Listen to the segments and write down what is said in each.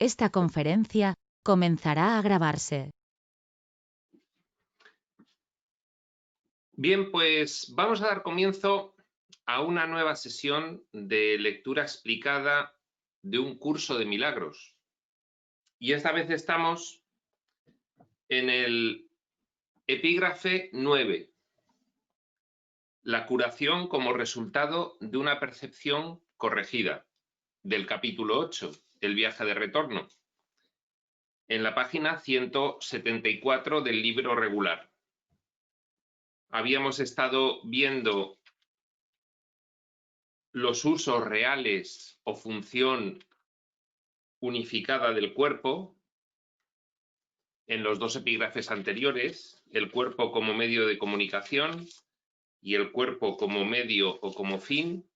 Esta conferencia comenzará a grabarse. Bien, pues vamos a dar comienzo a una nueva sesión de lectura explicada de un curso de milagros. Y esta vez estamos en el epígrafe 9, la curación como resultado de una percepción corregida, del capítulo 8, el viaje de retorno, en la página 174 del libro regular. Habíamos estado viendo los usos reales o función unificada del cuerpo en los dos epígrafes anteriores, el cuerpo como medio de comunicación y el cuerpo como medio o como fin.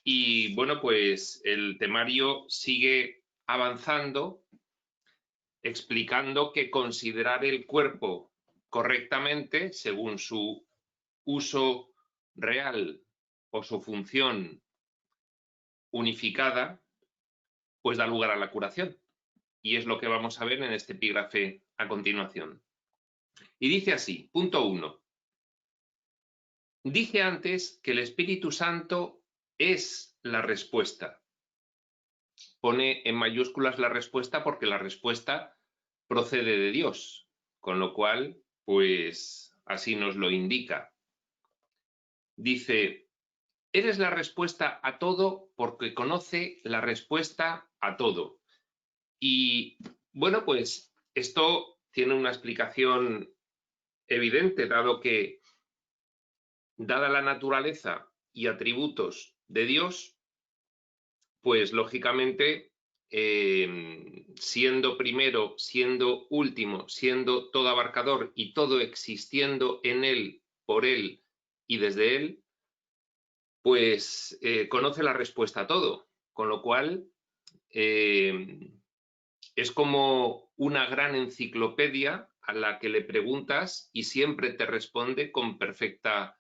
Y bueno, pues el temario sigue avanzando, explicando que considerar el cuerpo correctamente, según su uso real o su función unificada, pues da lugar a la curación. Y es lo que vamos a ver en este epígrafe a continuación. Y dice así, punto 1. Dije antes que el Espíritu Santo es la respuesta. Pone en mayúsculas la respuesta porque la respuesta procede de Dios, con lo cual, pues así nos lo indica. Dice, eres la respuesta a todo porque conoce la respuesta a todo. Y bueno, pues esto tiene una explicación evidente, dado que, dada la naturaleza y atributos de Dios, pues lógicamente, siendo primero, siendo último, siendo todo abarcador y todo existiendo en Él, por Él y desde Él, pues conoce la respuesta a todo, con lo cual es como una gran enciclopedia a la que le preguntas y siempre te responde con perfecta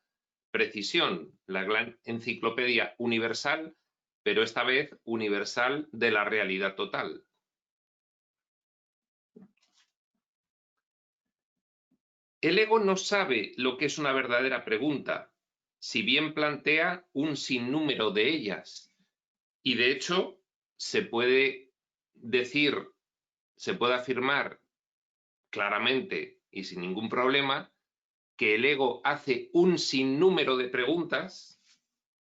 precisión. La gran enciclopedia universal, pero esta vez universal de la realidad total. El ego no sabe lo que es una verdadera pregunta, si bien plantea un sinnúmero de ellas. Y de hecho, se puede decir, se puede afirmar claramente y sin ningún problema que el ego hace un sinnúmero de preguntas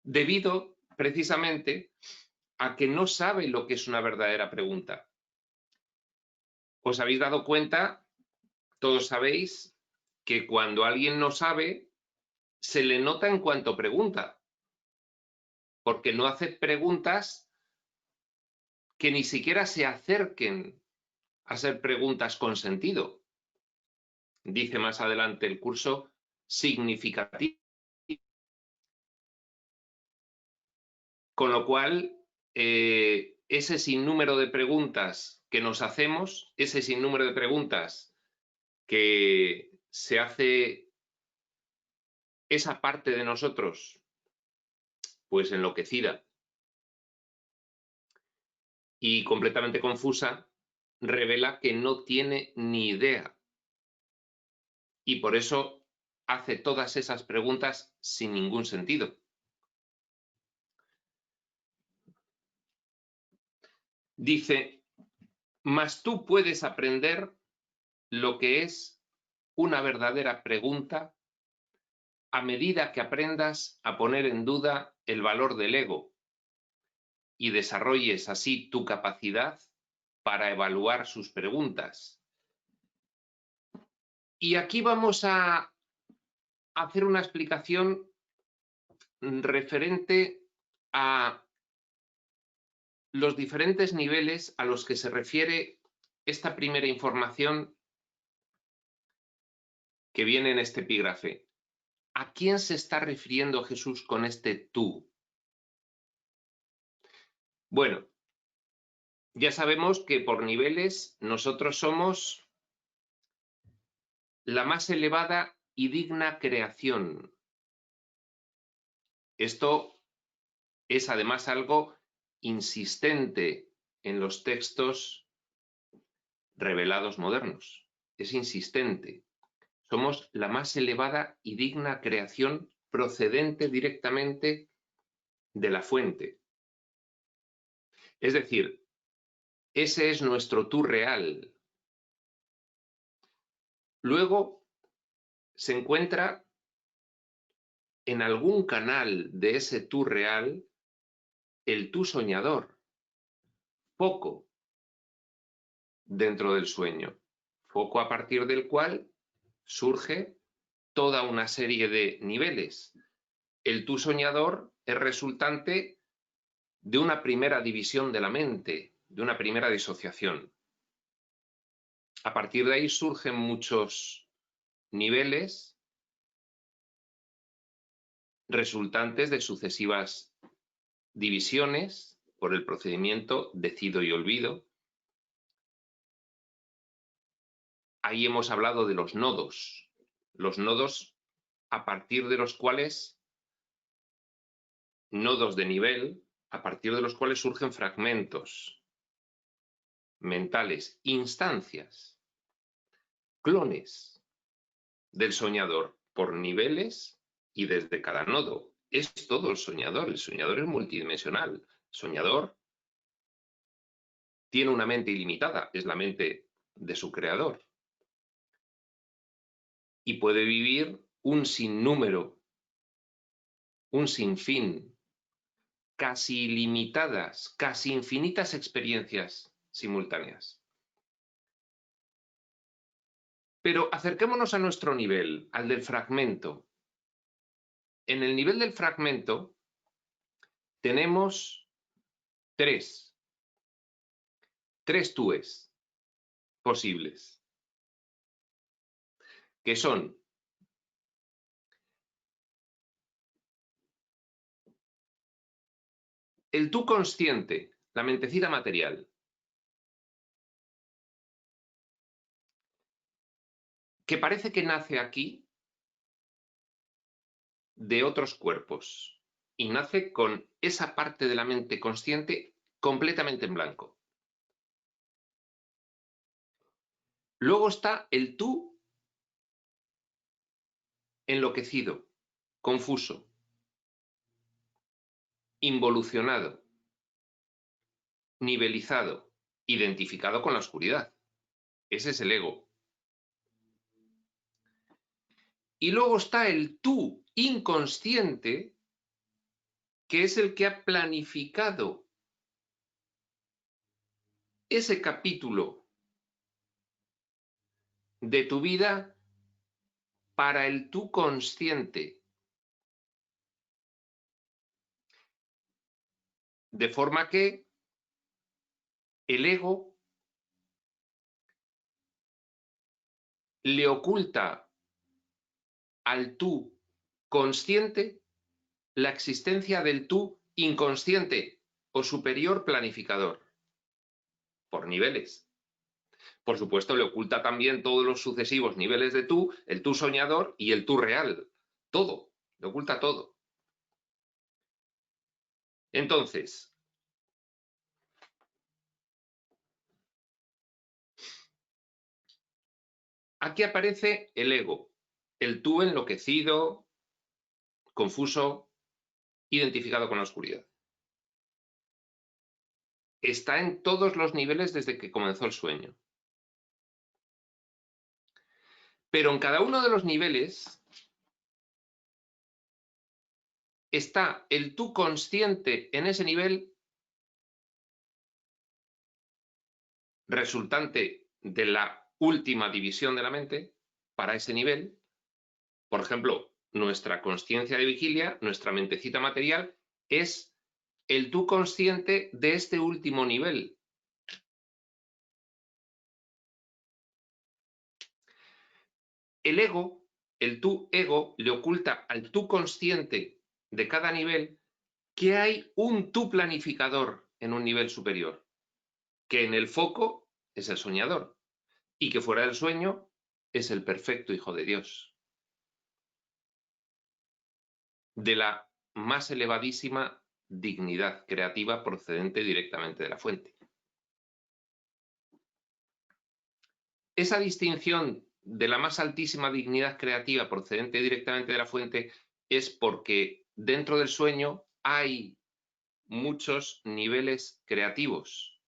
debido precisamente a que no sabe lo que es una verdadera pregunta. ¿Os habéis dado cuenta? Todos sabéis que cuando alguien no sabe, se le nota en cuanto pregunta, porque no hace preguntas que ni siquiera se acerquen a ser preguntas con sentido. Dice más adelante el curso, significativo. Con lo cual, ese sinnúmero de preguntas que nos hacemos, ese sinnúmero de preguntas que se hace esa parte de nosotros, pues enloquecida y completamente confusa, revela que no tiene ni idea. Y por eso hace todas esas preguntas sin ningún sentido. Dice, mas tú puedes aprender lo que es una verdadera pregunta a medida que aprendas a poner en duda el valor del ego y desarrolles así tu capacidad para evaluar sus preguntas. Y aquí vamos a hacer una explicación referente a los diferentes niveles a los que se refiere esta primera información que viene en este epígrafe. ¿A quién se está refiriendo Jesús con este tú? Bueno, ya sabemos que por niveles nosotros somos la más elevada y digna creación. Esto es además algo insistente en los textos revelados modernos. Es insistente. Somos la más elevada y digna creación procedente directamente de la fuente. Es decir, ese es nuestro tú real. Luego se encuentra en algún canal de ese tú real el tú soñador, foco dentro del sueño, foco a partir del cual surge toda una serie de niveles. El tú soñador es resultante de una primera división de la mente, de una primera disociación. A partir de ahí surgen muchos niveles resultantes de sucesivas divisiones por el procedimiento decido y olvido. Ahí hemos hablado de los nodos a partir de los cuales, nodos de nivel, a partir de los cuales surgen fragmentos mentales, instancias, clones del soñador por niveles y desde cada nodo. Es todo el soñador es multidimensional. El soñador tiene una mente ilimitada, es la mente de su creador. Y puede vivir un sinnúmero, un sinfín, casi ilimitadas, casi infinitas experiencias simultáneas. Pero acerquémonos a nuestro nivel, al del fragmento. En el nivel del fragmento tenemos tres túes posibles, que son el tú consciente, la mentecita material, que parece que nace aquí de otros cuerpos y nace con esa parte de la mente consciente completamente en blanco. Luego está el tú enloquecido, confuso, involucionado, nivelizado, identificado con la oscuridad. Ese es el ego. Y luego está el tú inconsciente, que es el que ha planificado ese capítulo de tu vida para el tú consciente. De forma que el ego le oculta al tú consciente la existencia del tú inconsciente o superior planificador, por niveles. Por supuesto, le oculta también todos los sucesivos niveles de tú, el tú soñador y el tú real. Todo, le oculta todo. Entonces, aquí aparece el ego, el tú enloquecido, confuso, identificado con la oscuridad. Está en todos los niveles desde que comenzó el sueño. Pero en cada uno de los niveles está el tú consciente en ese nivel resultante de la última división de la mente para ese nivel. Por ejemplo, nuestra consciencia de vigilia, nuestra mentecita material, es el tú consciente de este último nivel. El ego, el tú ego, le oculta al tú consciente de cada nivel que hay un tú planificador en un nivel superior, que en el foco es el soñador y que fuera del sueño es el perfecto Hijo de Dios, de la más elevadísima dignidad creativa procedente directamente de la fuente. Esa distinción de la más altísima dignidad creativa procedente directamente de la fuente es porque dentro del sueño hay muchos niveles creativos.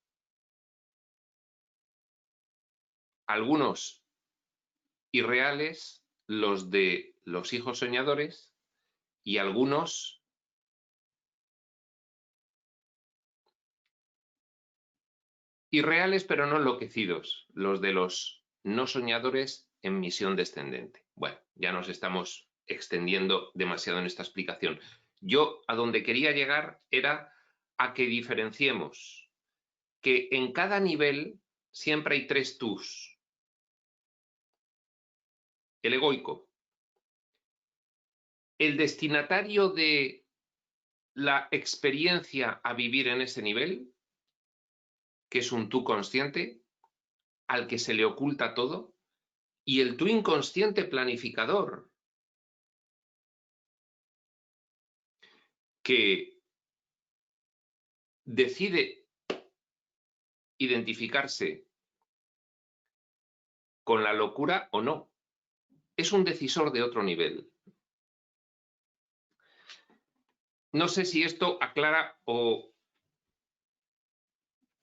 Algunos irreales, los de los hijos soñadores, y algunos irreales pero no enloquecidos, los de los no soñadores en misión descendente. Bueno, ya nos estamos extendiendo demasiado en esta explicación. Yo a donde quería llegar era a que diferenciemos que en cada nivel siempre hay tres tús. El egoico, el destinatario de la experiencia a vivir en ese nivel, que es un tú consciente, al que se le oculta todo, y el tú inconsciente planificador, que decide identificarse con la locura o no. Es un decisor de otro nivel. No sé si esto aclara o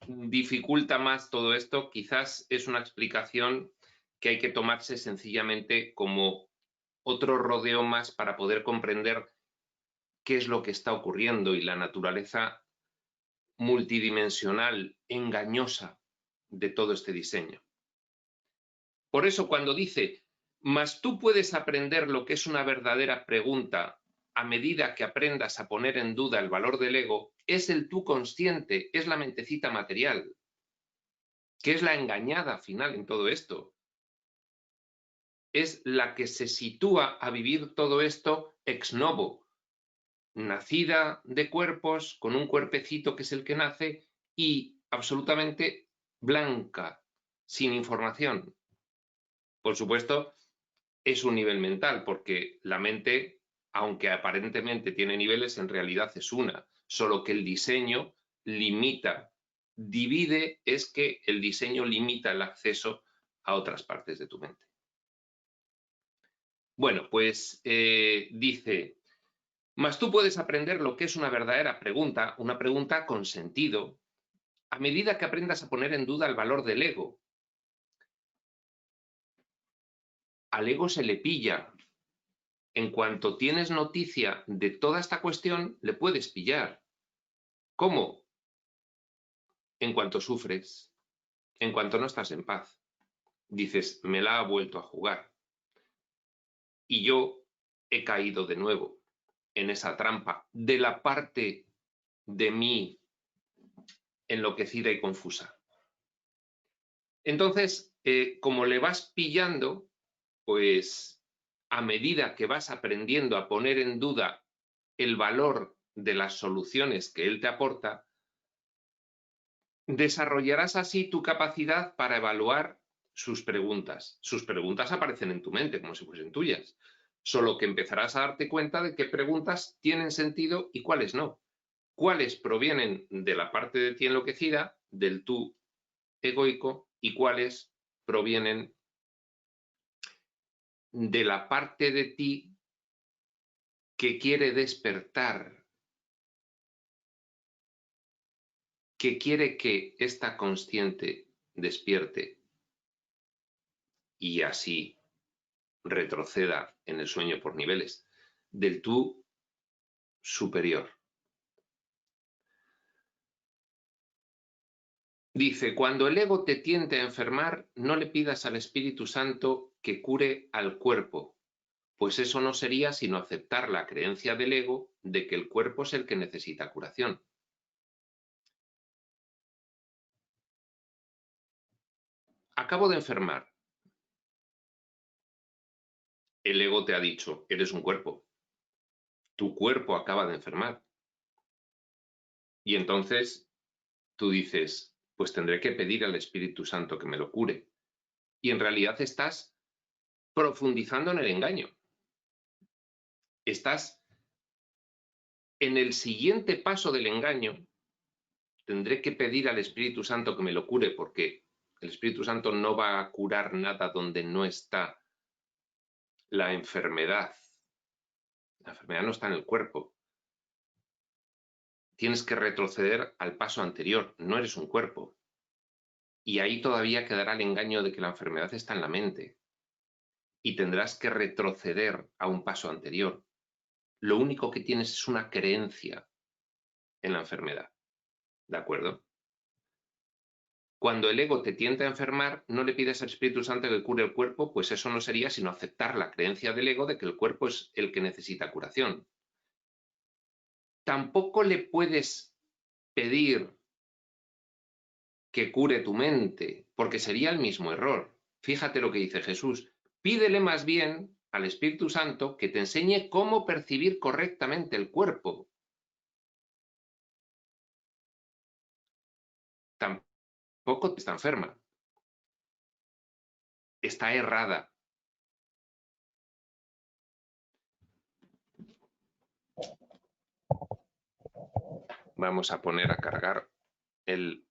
dificulta más todo esto. Quizás es una explicación que hay que tomarse sencillamente como otro rodeo más para poder comprender qué es lo que está ocurriendo y la naturaleza multidimensional, engañosa de todo este diseño. Por eso cuando dice, mas tú puedes aprender lo que es una verdadera pregunta a medida que aprendas a poner en duda el valor del ego, es el tú consciente, es la mentecita material, que es la engañada final en todo esto. Es la que se sitúa a vivir todo esto ex novo, nacida de cuerpos, con un cuerpecito que es el que nace y absolutamente blanca, sin información. Por supuesto, es un nivel mental, porque la mente, aunque aparentemente tiene niveles, en realidad es una, solo que el diseño limita, divide, es que el diseño limita el acceso a otras partes de tu mente. Bueno, pues dice, mas tú puedes aprender lo que es una verdadera pregunta, una pregunta con sentido, a medida que aprendas a poner en duda el valor del ego. Al ego se le pilla. En cuanto tienes noticia de toda esta cuestión, le puedes pillar. ¿Cómo? En cuanto sufres, en cuanto no estás en paz. Dices, me la ha vuelto a jugar. Y yo he caído de nuevo en esa trampa de la parte de mí enloquecida y confusa. Entonces, como le vas pillando, pues a medida que vas aprendiendo a poner en duda el valor de las soluciones que él te aporta, desarrollarás así tu capacidad para evaluar sus preguntas. Sus preguntas aparecen en tu mente como si fuesen tuyas, solo que empezarás a darte cuenta de qué preguntas tienen sentido y cuáles no. Cuáles provienen de la parte de ti enloquecida, del tú egoico, y cuáles provienen de la parte de ti que quiere despertar, que quiere que esta consciente despierte y así retroceda en el sueño por niveles, del tú superior. Dice, cuando el ego te tiente a enfermar, no le pidas al Espíritu Santo que cure al cuerpo, pues eso no sería sino aceptar la creencia del ego de que el cuerpo es el que necesita curación. Acabo de enfermar. El ego te ha dicho, eres un cuerpo. Tu cuerpo acaba de enfermar. Y entonces tú dices, pues tendré que pedir al Espíritu Santo que me lo cure. Y en realidad estás profundizando en el engaño. Estás en el siguiente paso del engaño. Tendré que pedir al Espíritu Santo que me lo cure porque El Espíritu Santo no va a curar nada donde no está la enfermedad. La enfermedad no está en el cuerpo. Tienes que retroceder al paso anterior. No eres un cuerpo. Y ahí todavía quedará el engaño de que la enfermedad está en la mente. Y tendrás que retroceder a un paso anterior. Lo único que tienes es una creencia en la enfermedad. ¿De acuerdo? Cuando el ego te tienta a enfermar, no le pides al Espíritu Santo que cure el cuerpo, pues eso no sería sino aceptar la creencia del ego de que el cuerpo es el que necesita curación. Tampoco le puedes pedir que cure tu mente, porque sería el mismo error. Fíjate lo que dice Jesús. Pídele más bien al Espíritu Santo que te enseñe cómo percibir correctamente el cuerpo. Tampoco está enferma. Está errada. Vamos a poner a cargar el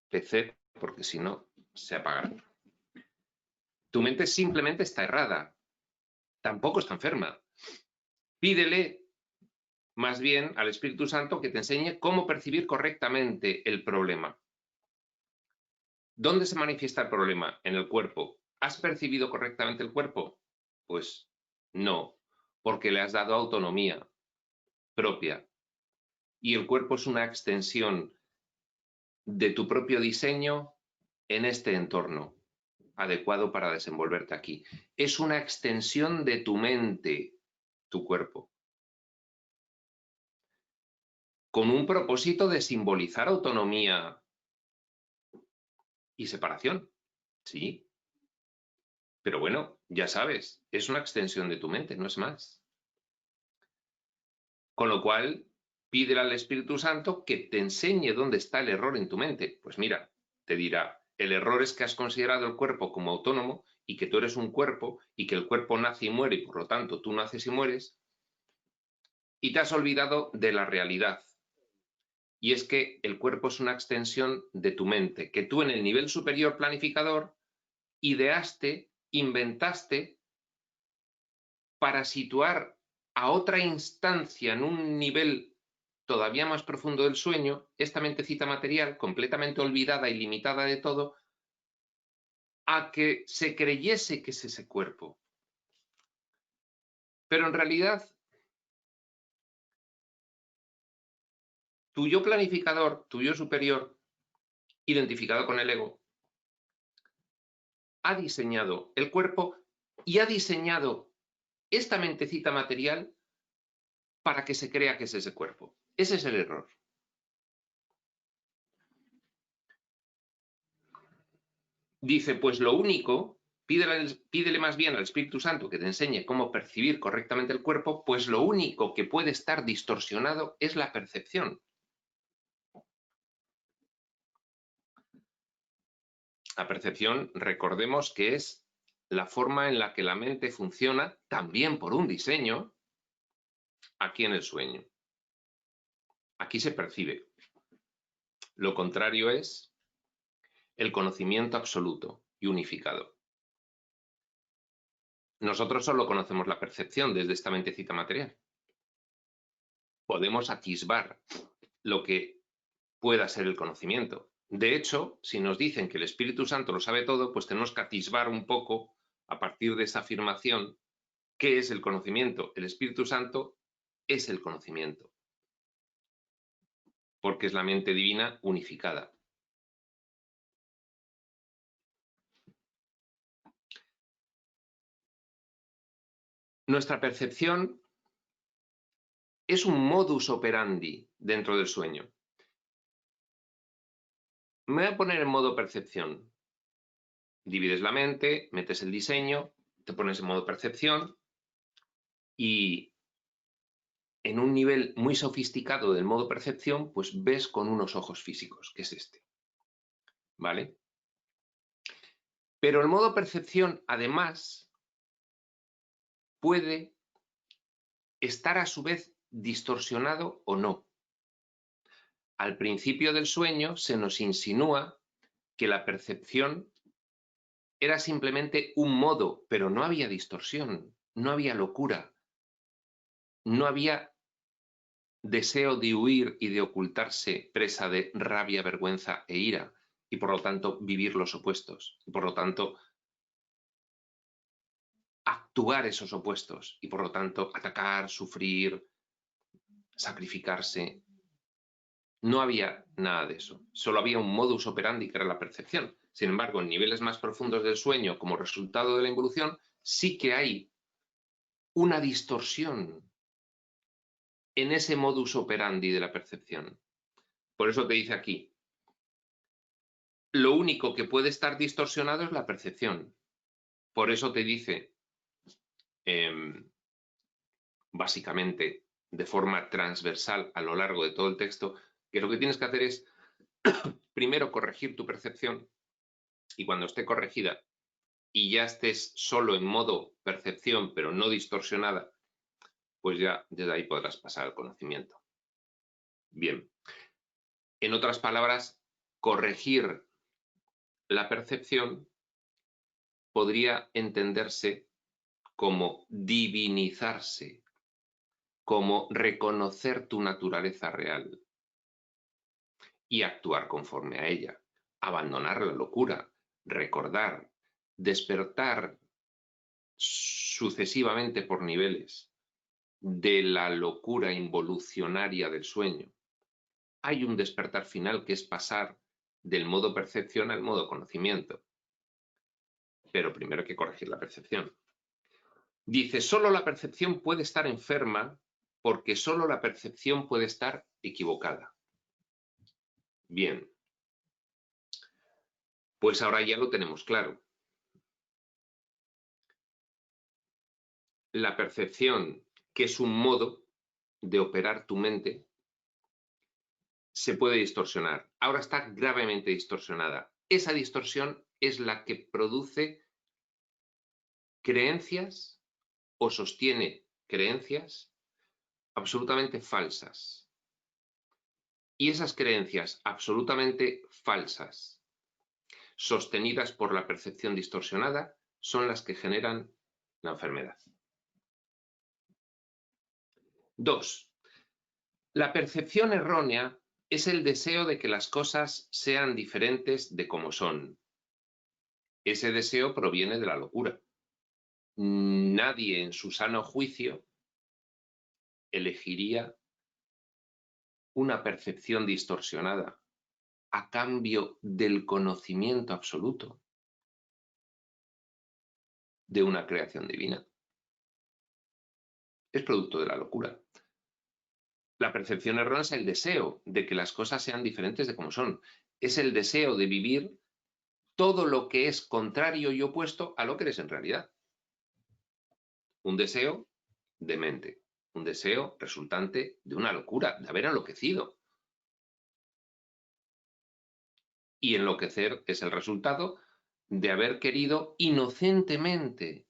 PC porque si no se apagará. Tu mente simplemente está errada. Tampoco está enferma. Pídele más bien al Espíritu Santo que te enseñe cómo percibir correctamente el problema. ¿Dónde se manifiesta el problema? En el cuerpo. ¿Has percibido correctamente el cuerpo? Pues no, porque le has dado autonomía propia. Y el cuerpo es una extensión de tu propio diseño en este entorno adecuado para desenvolverte aquí. Es una extensión de tu mente, tu cuerpo, con un propósito de simbolizar autonomía y separación. Sí, pero bueno, ya sabes, es una extensión de tu mente, no es más. Con lo cual, pídele al Espíritu Santo que te enseñe dónde está el error en tu mente. Pues mira, te dirá, el error es que has considerado el cuerpo como autónomo y que tú eres un cuerpo y que el cuerpo nace y muere y por lo tanto tú naces y mueres y te has olvidado de la realidad. Y es que el cuerpo es una extensión de tu mente, que tú en el nivel superior planificador ideaste, inventaste para situar a otra instancia en un nivel todavía más profundo del sueño, esta mentecita material, completamente olvidada y limitada de todo, a que se creyese que es ese cuerpo. Pero en realidad, tu yo planificador, tu yo superior, identificado con el ego, ha diseñado el cuerpo y ha diseñado esta mentecita material para que se crea que es ese cuerpo. Ese es el error. Dice, pues lo único, pídele más bien al Espíritu Santo que te enseñe cómo percibir correctamente el cuerpo, pues lo único que puede estar distorsionado es la percepción. La percepción, recordemos que es la forma en la que la mente funciona, también por un diseño, aquí en el sueño. Aquí se percibe. Lo contrario es el conocimiento absoluto y unificado. Nosotros solo conocemos la percepción desde esta mentecita material. Podemos atisbar lo que pueda ser el conocimiento. De hecho, si nos dicen que el Espíritu Santo lo sabe todo, pues tenemos que atisbar un poco, a partir de esa afirmación, qué es el conocimiento. El Espíritu Santo es el conocimiento, porque es la mente divina unificada. Nuestra percepción es un modus operandi dentro del sueño. Me voy a poner en modo percepción. Divides la mente, metes el diseño, te pones en modo percepción y en un nivel muy sofisticado del modo percepción, pues ves con unos ojos físicos, que es este. ¿Vale? Pero el modo percepción, además, puede estar a su vez distorsionado o no. Al principio del sueño se nos insinúa que la percepción era simplemente un modo, pero no había distorsión, no había locura, no había deseo de huir y de ocultarse presa de rabia, vergüenza e ira, y por lo tanto vivir los opuestos, y por lo tanto actuar esos opuestos, y por lo tanto atacar, sufrir, sacrificarse. No había nada de eso, solo había un modus operandi que era la percepción. Sin embargo, en niveles más profundos del sueño, como resultado de la involución, sí que hay una distorsión en ese modus operandi de la percepción. Por eso te dice aquí, lo único que puede estar distorsionado es la percepción. Por eso te dice, básicamente, de forma transversal a lo largo de todo el texto, que lo que tienes que hacer es, primero, corregir tu percepción, y cuando esté corregida y ya estés solo en modo percepción, pero no distorsionada, pues ya desde ahí podrás pasar al conocimiento. Bien. En otras palabras, corregir la percepción podría entenderse como divinizarse, como reconocer tu naturaleza real y actuar conforme a ella, abandonar la locura, recordar, despertar sucesivamente por niveles de la locura involucionaria del sueño. Hay un despertar final que es pasar del modo percepción al modo conocimiento. Pero primero hay que corregir la percepción. Dice, solo la percepción puede estar enferma porque solo la percepción puede estar equivocada. Bien, pues ahora ya lo tenemos claro. La percepción, que es un modo de operar tu mente, se puede distorsionar. Ahora está gravemente distorsionada. Esa distorsión es la que produce creencias o sostiene creencias absolutamente falsas. Y esas creencias absolutamente falsas, sostenidas por la percepción distorsionada, son las que generan la enfermedad. 2. La percepción errónea es el deseo de que las cosas sean diferentes de como son. Ese deseo proviene de la locura. Nadie en su sano juicio elegiría una percepción distorsionada a cambio del conocimiento absoluto de una creación divina. Es producto de la locura. La percepción errónea es el deseo de que las cosas sean diferentes de como son. Es el deseo de vivir todo lo que es contrario y opuesto a lo que eres en realidad. Un deseo demente, un deseo resultante de una locura, de haber enloquecido. Y enloquecer es el resultado de haber querido inocentemente,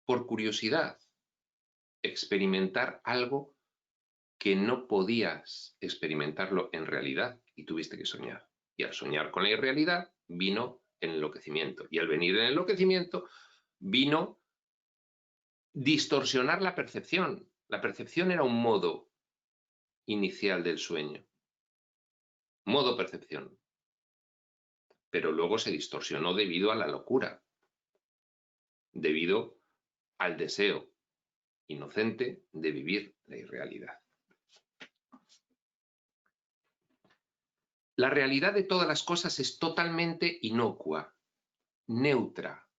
por curiosidad, experimentar algo que no podías experimentarlo en realidad y tuviste que soñar. Y al soñar con la irrealidad vino el enloquecimiento. Y al venir el enloquecimiento vino distorsionar la percepción. La percepción era un modo inicial del sueño. Modo percepción. Pero luego se distorsionó debido a la locura. Debido al deseo inocente de vivir la irrealidad. La realidad de todas las cosas es totalmente inocua, neutra,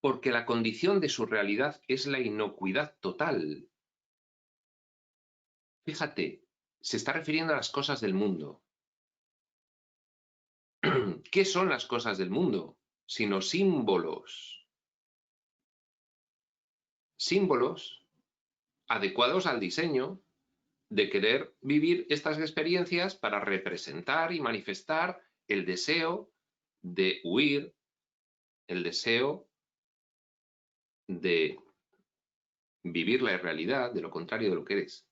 porque la condición de su realidad es la inocuidad total. Fíjate, se está refiriendo a las cosas del mundo. ¿Qué son las cosas del mundo? Sino símbolos. Símbolos adecuados al diseño de querer vivir estas experiencias para representar y manifestar el deseo de huir, el deseo de vivir la irrealidad, de lo contrario de lo que eres.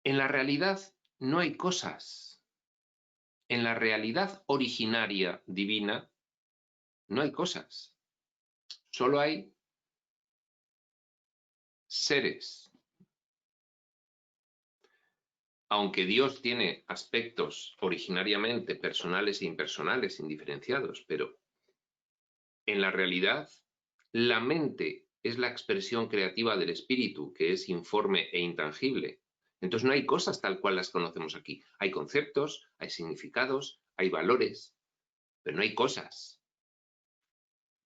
En la realidad no hay cosas, En la realidad originaria divina no hay cosas, solo hay seres. Aunque Dios tiene aspectos originariamente personales e impersonales, indiferenciados, pero en la realidad la mente es la expresión creativa del espíritu, que es informe e intangible. Entonces no hay cosas tal cual las conocemos aquí. Hay conceptos, hay significados, hay valores, pero no hay cosas.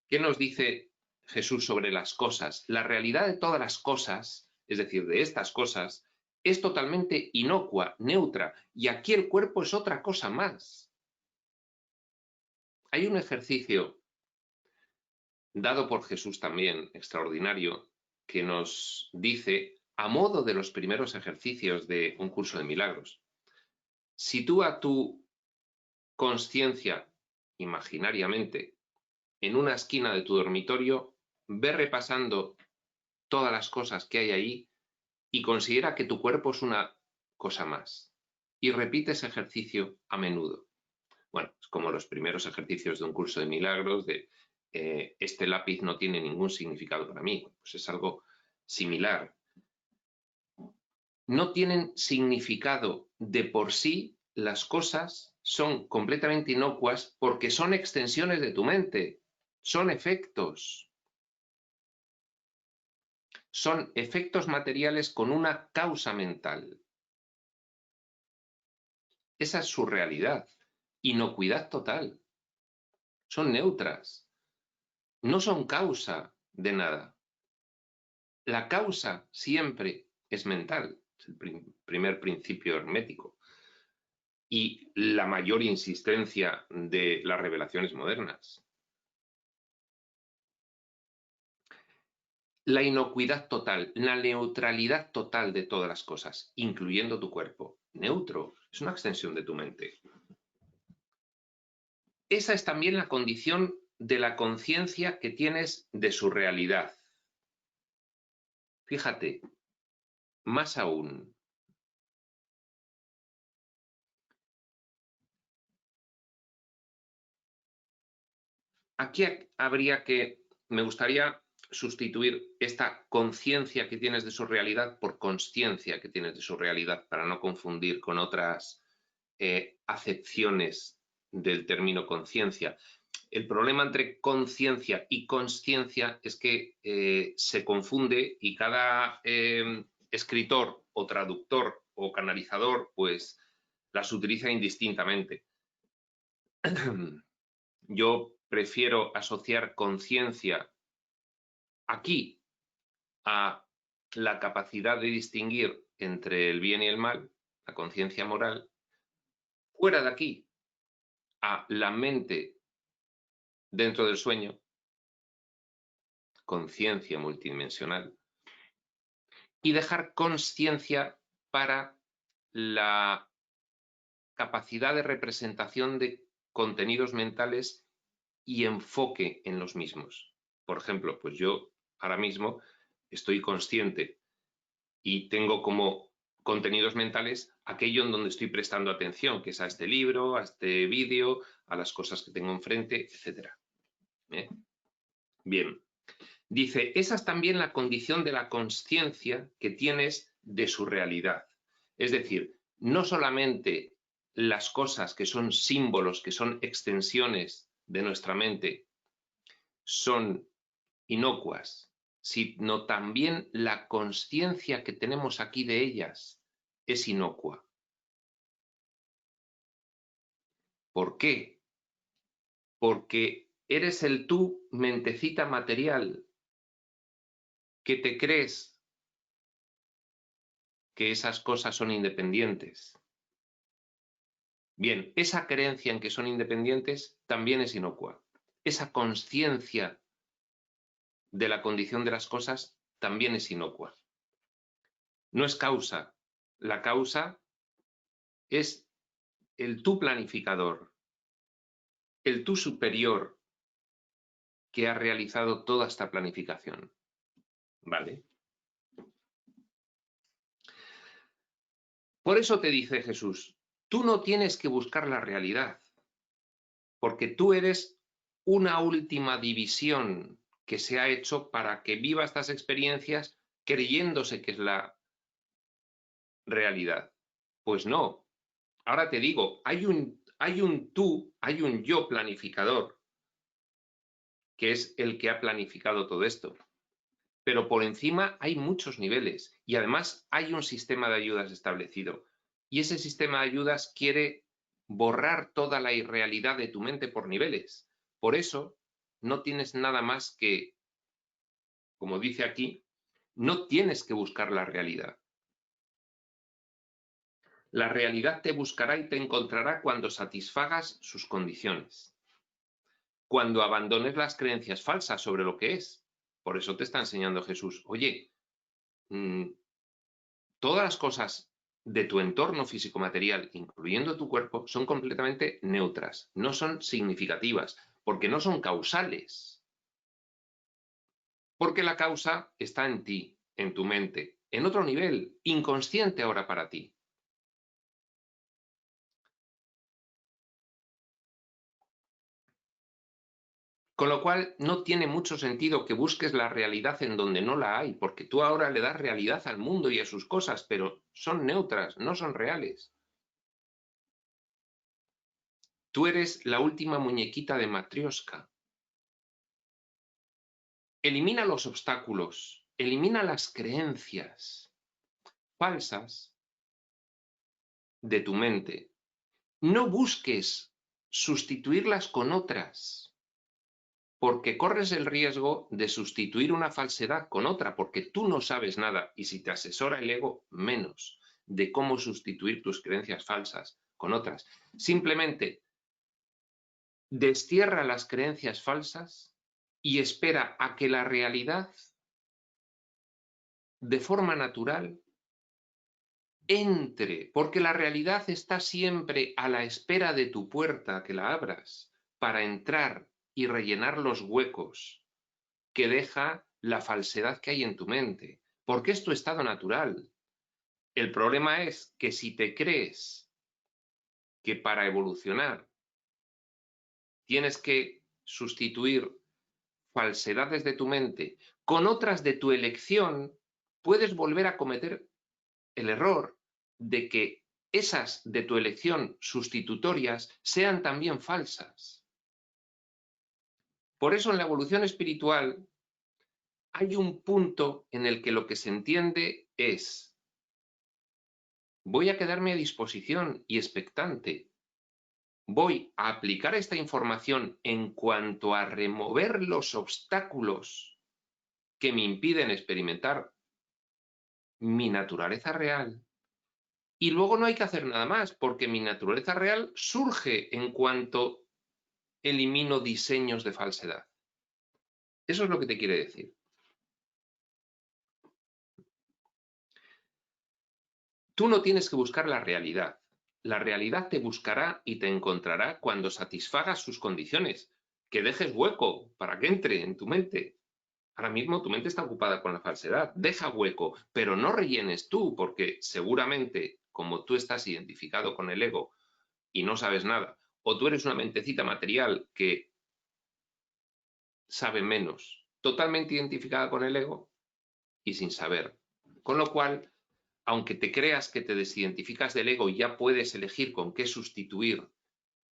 ¿Qué nos dice Jesús sobre las cosas? La realidad de todas las cosas, es decir, de estas cosas, es totalmente inocua, neutra, y aquí el cuerpo es otra cosa más. Hay un ejercicio dado por Jesús también, extraordinario, que nos dice, a modo de los primeros ejercicios de un curso de milagros, sitúa tu conciencia imaginariamente en una esquina de tu dormitorio, ve repasando todas las cosas que hay ahí y considera que tu cuerpo es una cosa más. Y repite ese ejercicio a menudo. Bueno, es como los primeros ejercicios de un curso de milagros, de este lápiz no tiene ningún significado para mí. Pues es algo similar. No tienen significado de por sí, las cosas son completamente inocuas porque son extensiones de tu mente, son efectos. Son efectos materiales con una causa mental. Esa es su realidad. Inocuidad total. Son neutras. No son causa de nada. La causa siempre es mental. Es el primer principio hermético. Y la mayor insistencia de las revelaciones modernas. La inocuidad total, la neutralidad total de todas las cosas, incluyendo tu cuerpo. Neutro, es una extensión de tu mente. Esa es también la condición de la conciencia que tienes de su realidad. Fíjate, más aún, aquí me gustaría sustituir esta conciencia que tienes de su realidad por consciencia que tienes de su realidad, para no confundir con otras acepciones del término conciencia. El problema entre conciencia y consciencia es que se confunde y cada escritor o traductor o canalizador pues las utiliza indistintamente. Yo prefiero asociar conciencia aquí a la capacidad de distinguir entre el bien y el mal, la conciencia moral, fuera de aquí a la mente dentro del sueño, conciencia multidimensional, y dejar consciencia para la capacidad de representación de contenidos mentales y enfoque en los mismos. Por ejemplo, pues yo ahora mismo estoy consciente y tengo como contenidos mentales aquello en donde estoy prestando atención, que es a este libro, a este vídeo, a las cosas que tengo enfrente, etc. Bien. Dice, esa es también la condición de la consciencia que tienes de su realidad. Es decir, no solamente las cosas que son símbolos, que son extensiones de nuestra mente, son inocuas, sino también la consciencia que tenemos aquí de ellas es inocua. ¿Por qué? Porque eres el tú, mentecita material, que te crees que esas cosas son independientes. Bien, esa creencia en que son independientes también es inocua. Esa conciencia de la condición de las cosas también es inocua. No es causa. La causa es el tú planificador, el tú superior que ha realizado toda esta planificación. ¿Vale? Por eso te dice Jesús, Tú no tienes que buscar la realidad, porque tú eres una última división que se ha hecho para que viva estas experiencias creyéndose que es la realidad. Pues no. Ahora te digo, hay un tú, hay un yo planificador, que es el que ha planificado todo esto. Pero por encima hay muchos niveles y además hay un sistema de ayudas establecido. Y ese sistema de ayudas quiere borrar toda la irrealidad de tu mente por niveles. Por eso no tienes nada más que, como dice aquí, no tienes que buscar la realidad. La realidad te buscará y te encontrará cuando satisfagas sus condiciones, cuando abandones las creencias falsas sobre lo que es. Por eso te está enseñando Jesús, oye, todas las cosas de tu entorno físico-material, incluyendo tu cuerpo, son completamente neutras, no son significativas, porque no son causales. Porque la causa está en ti, en tu mente, en otro nivel, inconsciente ahora para ti. Con lo cual, no tiene mucho sentido que busques la realidad en donde no la hay, porque tú ahora le das realidad al mundo y a sus cosas, pero son neutras, no son reales. Tú eres la última muñequita de Matrioska. Elimina los obstáculos, elimina las creencias falsas de tu mente. No busques sustituirlas con otras, porque corres el riesgo de sustituir una falsedad con otra, porque tú no sabes nada, y si te asesora el ego, menos, de cómo sustituir tus creencias falsas con otras. Simplemente destierra las creencias falsas y espera a que la realidad, de forma natural, entre, porque la realidad está siempre a la espera de tu puerta, que la abras, para entrar y rellenar los huecos que deja la falsedad que hay en tu mente, porque es tu estado natural. El problema es que si te crees que para evolucionar tienes que sustituir falsedades de tu mente con otras de tu elección, puedes volver a cometer el error de que esas de tu elección sustitutorias sean también falsas. Por eso en la evolución espiritual hay un punto en el que lo que se entiende es: voy a quedarme a disposición y expectante. Voy a aplicar esta información en cuanto a remover los obstáculos que me impiden experimentar mi naturaleza real. Y luego no hay que hacer nada más, porque mi naturaleza real surge en cuanto elimino diseños de falsedad. Eso es lo que te quiere decir. Tú no tienes que buscar la realidad. La realidad te buscará y te encontrará cuando satisfagas sus condiciones. Que dejes hueco para que entre en tu mente. Ahora mismo tu mente está ocupada con la falsedad. Deja hueco, pero no rellenes tú, porque seguramente, como tú estás identificado con el ego y no sabes nada, o tú eres una mentecita material que sabe menos, totalmente identificada con el ego y sin saber. Con lo cual, aunque te creas que te desidentificas del ego y ya puedes elegir con qué sustituir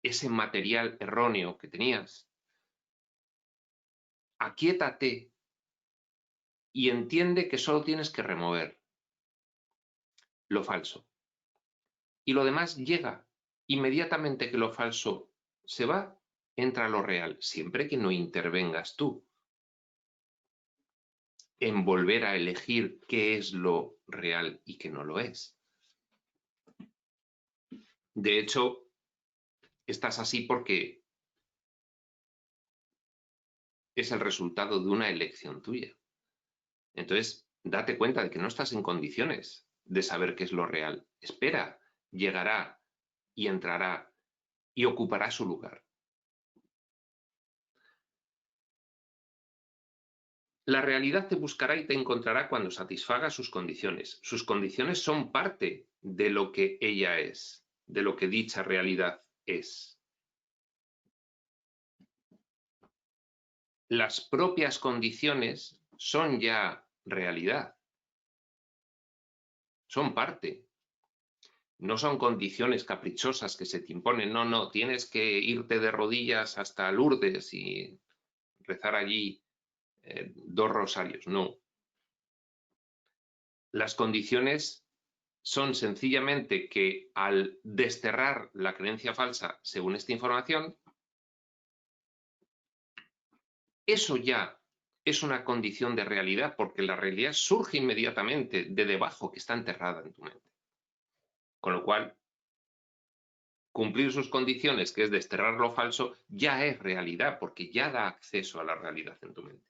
ese material erróneo que tenías, aquíétate y entiende que solo tienes que remover lo falso. Y lo demás llega. Inmediatamente que lo falso se va, entra lo real, siempre que no intervengas tú en volver a elegir qué es lo real y qué no lo es. De hecho, estás así porque es el resultado de una elección tuya. Entonces, date cuenta de que no estás en condiciones de saber qué es lo real. Espera, llegará y entrará y ocupará su lugar. La realidad te buscará y te encontrará cuando satisfaga sus condiciones. Sus condiciones son parte de lo que ella es. de lo que dicha realidad es. Las propias condiciones son ya realidad. Son parte. No son condiciones caprichosas que se te imponen. No, no, tienes que irte de rodillas hasta Lourdes y rezar allí 2 rosarios. No. Las condiciones son sencillamente que al desterrar la creencia falsa según esta información, eso ya es una condición de realidad, porque la realidad surge inmediatamente de debajo, que está enterrada en tu mente. Con lo cual, cumplir sus condiciones, que es desterrar lo falso, ya es realidad, porque ya da acceso a la realidad en tu mente,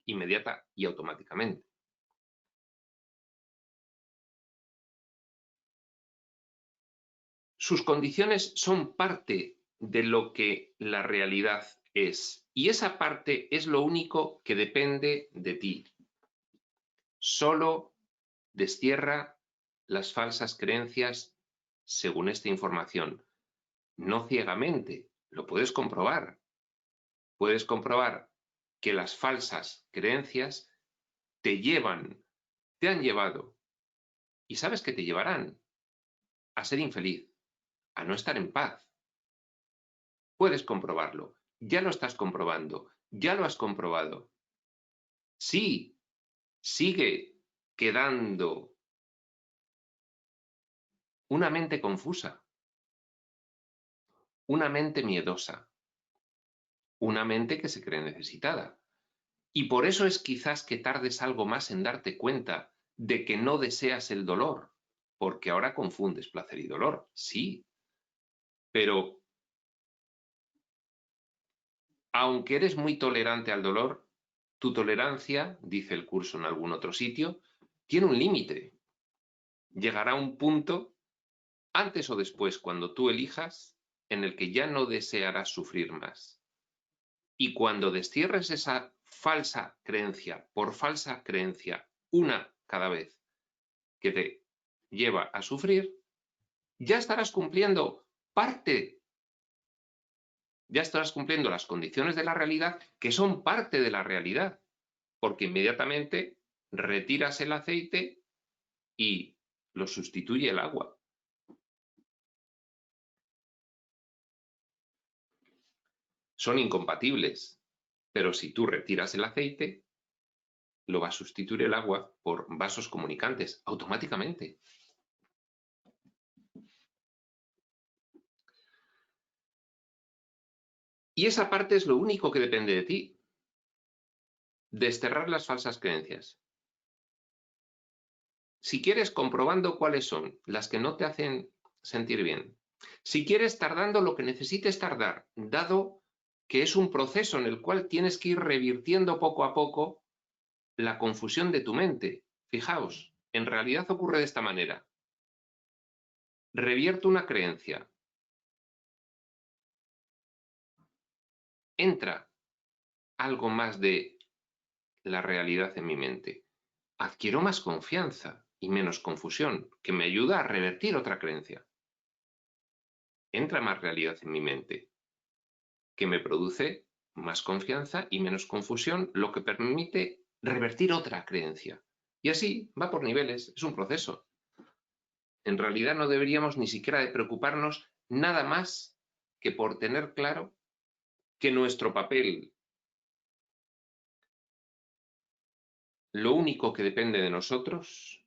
inmediata y automáticamente. Sus condiciones son parte de lo que la realidad es, y esa parte es lo único que depende de ti. Solo destierra las falsas creencias según esta información. No ciegamente, lo puedes comprobar. Puedes comprobar que las falsas creencias te han llevado, y sabes que te llevarán a ser infeliz, a no estar en paz. Puedes comprobarlo, ya lo estás comprobando, ya lo has comprobado. Sí, sigue quedando una mente confusa, una mente miedosa, una mente que se cree necesitada. Y por eso es quizás que tardes algo más en darte cuenta de que no deseas el dolor, porque ahora confundes placer y dolor, sí, pero aunque eres muy tolerante al dolor, tu tolerancia, dice el curso en algún otro sitio, tiene un límite. Llegará un punto, antes o después, cuando tú elijas, en el que ya no desearás sufrir más. Y cuando destierres esa falsa creencia por falsa creencia, una cada vez que te lleva a sufrir, ya estarás cumpliendo parte, ya estarás cumpliendo las condiciones de la realidad que son parte de la realidad, porque inmediatamente retiras el aceite y lo sustituye el agua. Son incompatibles, pero si tú retiras el aceite, lo va a sustituir el agua por vasos comunicantes automáticamente. Y esa parte es lo único que depende de ti. Desterrar las falsas creencias. Si quieres, comprobando cuáles son las que no te hacen sentir bien. Si quieres, tardando lo que necesites tardar, dado que es un proceso en el cual tienes que ir revirtiendo poco a poco la confusión de tu mente. Fijaos, en realidad ocurre de esta manera. Revierto una creencia. Entra algo más de la realidad en mi mente. Adquiero más confianza y menos confusión, que me ayuda a revertir otra creencia. Entra más realidad en mi mente, que me produce más confianza y menos confusión, lo que permite revertir otra creencia. Y así va por niveles, es un proceso. En realidad no deberíamos ni siquiera de preocuparnos nada más que por tener claro que nuestro papel, lo único que depende de nosotros,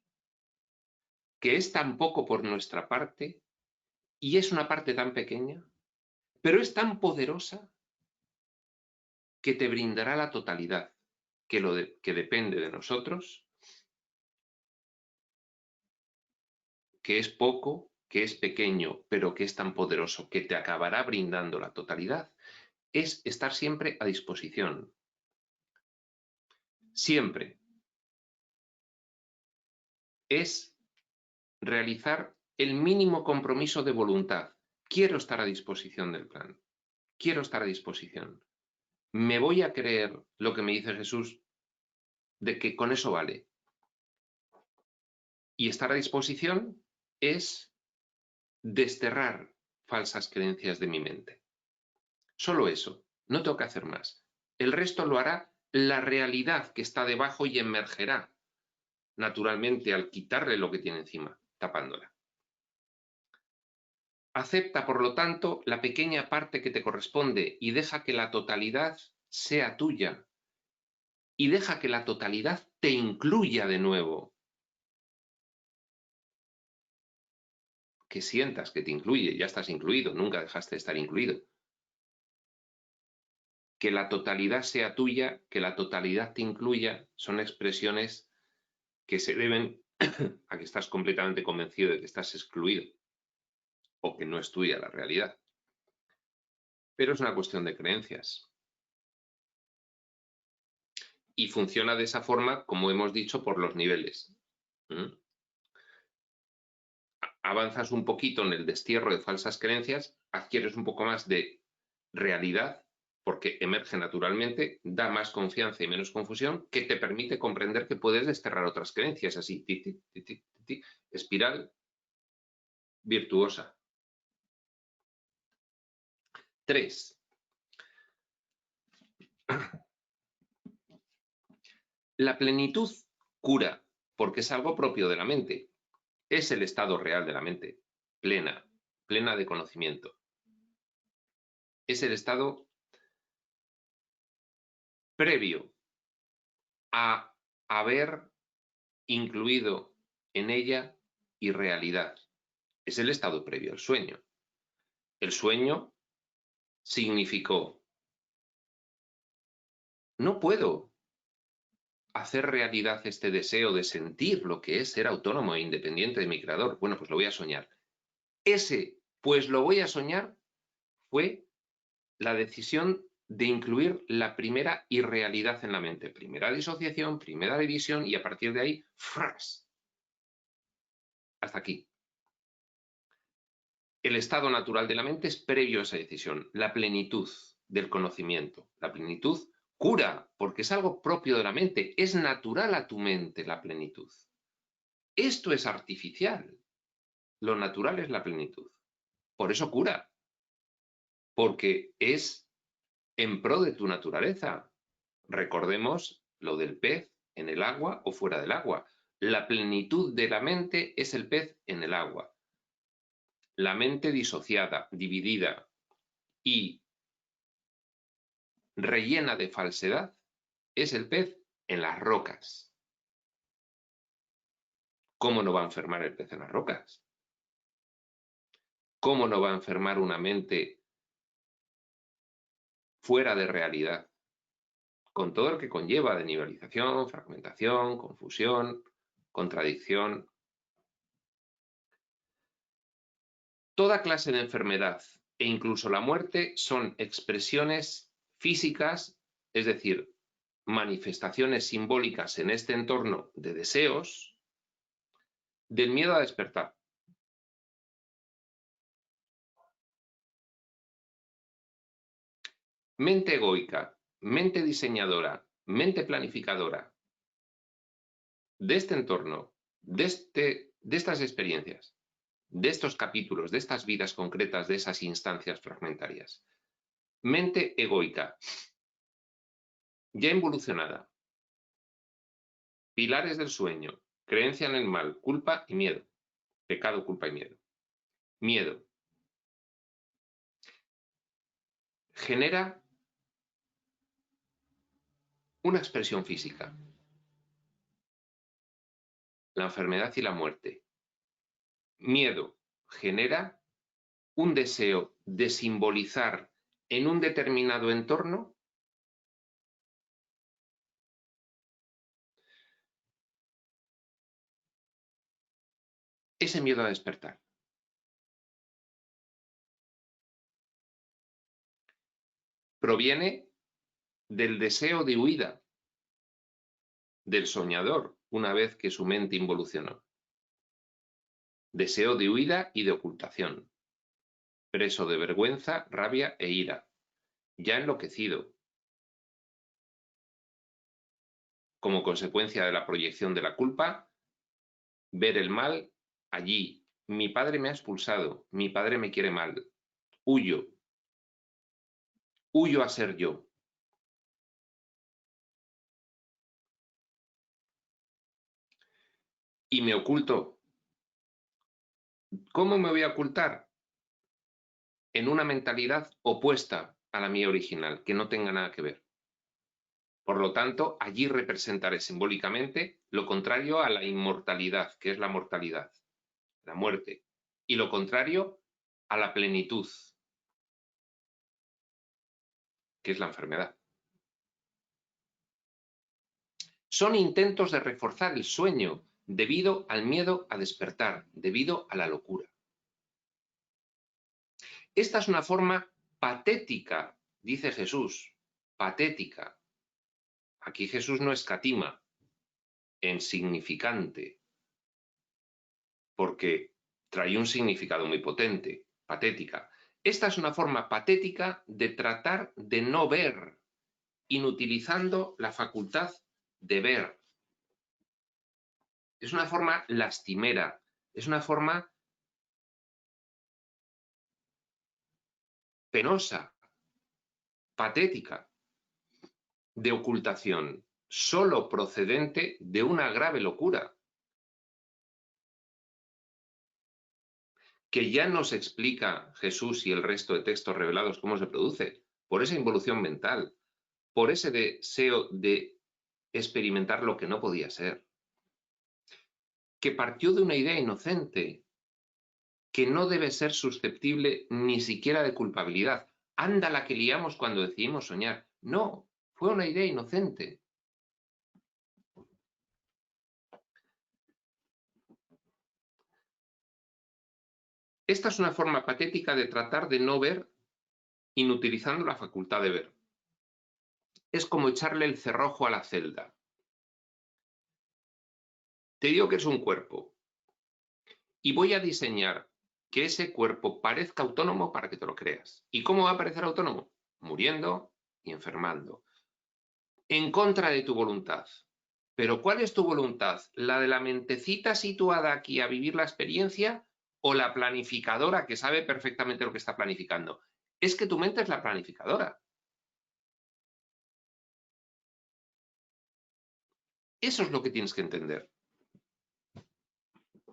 que es tan poco por nuestra parte, y es una parte tan pequeña, pero es tan poderosa que te brindará la totalidad, que depende de nosotros, que es poco, que es pequeño, pero que es tan poderoso que te acabará brindando la totalidad, es estar siempre a disposición. Siempre. Es realizar el mínimo compromiso de voluntad. Quiero estar a disposición del plan. Quiero estar a disposición. Me voy a creer lo que me dice Jesús, de que con eso vale. Y estar a disposición es desterrar falsas creencias de mi mente. Solo eso, no tengo que hacer más. El resto lo hará la realidad que está debajo y emergerá naturalmente al quitarle lo que tiene encima, tapándola. Acepta, por lo tanto, la pequeña parte que te corresponde y deja que la totalidad sea tuya. Y deja que la totalidad te incluya de nuevo. Que sientas que te incluye, ya estás incluido, nunca dejaste de estar incluido. Que la totalidad sea tuya, que la totalidad te incluya, son expresiones que se deben a que estás completamente convencido de que estás excluido o que no es tuya la realidad. Pero es una cuestión de creencias. Y funciona de esa forma, como hemos dicho, por los niveles. Avanzas un poquito en el destierro de falsas creencias, adquieres un poco más de realidad, porque emerge naturalmente, da más confianza y menos confusión, que te permite comprender que puedes desterrar otras creencias, así, espiral virtuosa. 3. La plenitud cura, porque es algo propio de la mente. Es el estado real de la mente, plena de conocimiento. Es el estado previo a haber incluido en ella irrealidad. Es el estado previo al sueño. El sueño significó: no puedo hacer realidad este deseo de sentir lo que es ser autónomo e independiente de mi creador. Bueno, pues lo voy a soñar. Ese, pues lo voy a soñar, fue la decisión de incluir la primera irrealidad en la mente. Primera disociación, primera división, y a partir de ahí, ¡fras! Hasta aquí. El estado natural de la mente es previo a esa decisión, la plenitud del conocimiento. La plenitud cura, porque es algo propio de la mente, es natural a tu mente la plenitud. Esto es artificial. Lo natural es la plenitud. Por eso cura, porque es en pro de tu naturaleza. Recordemos lo del pez en el agua o fuera del agua. La plenitud de la mente es el pez en el agua. La mente disociada, dividida y rellena de falsedad es el pez en las rocas. ¿Cómo no va a enfermar el pez en las rocas? ¿Cómo no va a enfermar una mente fuera de realidad? Con todo lo que conlleva de nivelización, fragmentación, confusión, contradicción. Toda clase de enfermedad e incluso la muerte son expresiones físicas, es decir, manifestaciones simbólicas en este entorno de deseos, del miedo a despertar. Mente egoica, mente diseñadora, mente planificadora, de este entorno, de estas experiencias, de estos capítulos, de estas vidas concretas, de esas instancias fragmentarias. Mente egoica, ya involucionada. Pilares del sueño, creencia en el mal, culpa y miedo. Pecado, culpa y miedo. Miedo. Genera una expresión física. La enfermedad y la muerte. Miedo genera un deseo de simbolizar en un determinado entorno ese miedo a despertar. Proviene del deseo de huida del soñador una vez que su mente involucionó. Deseo de huida y de ocultación. Preso de vergüenza, rabia e ira. Ya enloquecido. Como consecuencia de la proyección de la culpa, ver el mal allí, mi padre me ha expulsado, mi padre me quiere mal, huyo a ser yo. Y me oculto. ¿Cómo me voy a ocultar? En una mentalidad opuesta a la mía original, que no tenga nada que ver. Por lo tanto, allí representaré simbólicamente lo contrario a la inmortalidad, que es la mortalidad, la muerte, y lo contrario a la plenitud, que es la enfermedad. Son intentos de reforzar el sueño debido al miedo a despertar, debido a la locura. Esta es una forma patética, dice Jesús, patética. Aquí Jesús no escatima en significante, porque trae un significado muy potente, patética. Esta es una forma patética de tratar de no ver, inutilizando la facultad de ver. Es una forma lastimera, es una forma penosa, patética, de ocultación, solo procedente de una grave locura, que ya nos explica Jesús y el resto de textos revelados cómo se produce, por esa involución mental, por ese deseo de experimentar lo que no podía ser, que partió de una idea inocente, que no debe ser susceptible ni siquiera de culpabilidad. Anda la que liamos cuando decidimos soñar. No, fue una idea inocente. Esta es una forma patética de tratar de no ver, inutilizando la facultad de ver. Es como echarle el cerrojo a la celda. Te digo que es un cuerpo y voy a diseñar que ese cuerpo parezca autónomo para que te lo creas. ¿Y cómo va a parecer autónomo? Muriendo y enfermando. En contra de tu voluntad. Pero ¿cuál es tu voluntad? ¿La de la mentecita situada aquí a vivir la experiencia o la planificadora que sabe perfectamente lo que está planificando? Es que tu mente es la planificadora. Eso es lo que tienes que entender.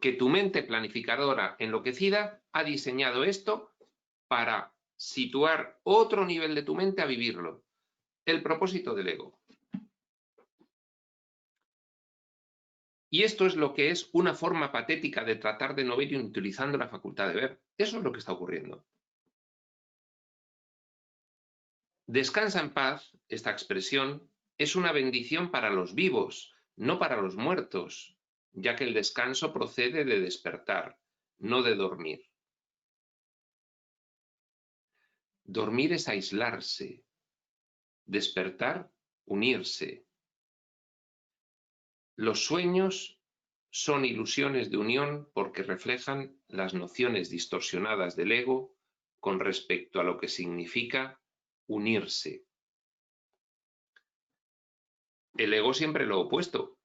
Que tu mente planificadora enloquecida ha diseñado esto para situar otro nivel de tu mente a vivirlo. El propósito del ego. Y esto es lo que es una forma patética de tratar de no ver utilizando la facultad de ver. Eso es lo que está ocurriendo. Descansa en paz, esta expresión, es una bendición para los vivos, no para los muertos, ya que el descanso procede de despertar, no de dormir. Dormir es aislarse, despertar, unirse. Los sueños son ilusiones de unión porque reflejan las nociones distorsionadas del ego con respecto a lo que significa unirse. El ego siempre lo opuesto.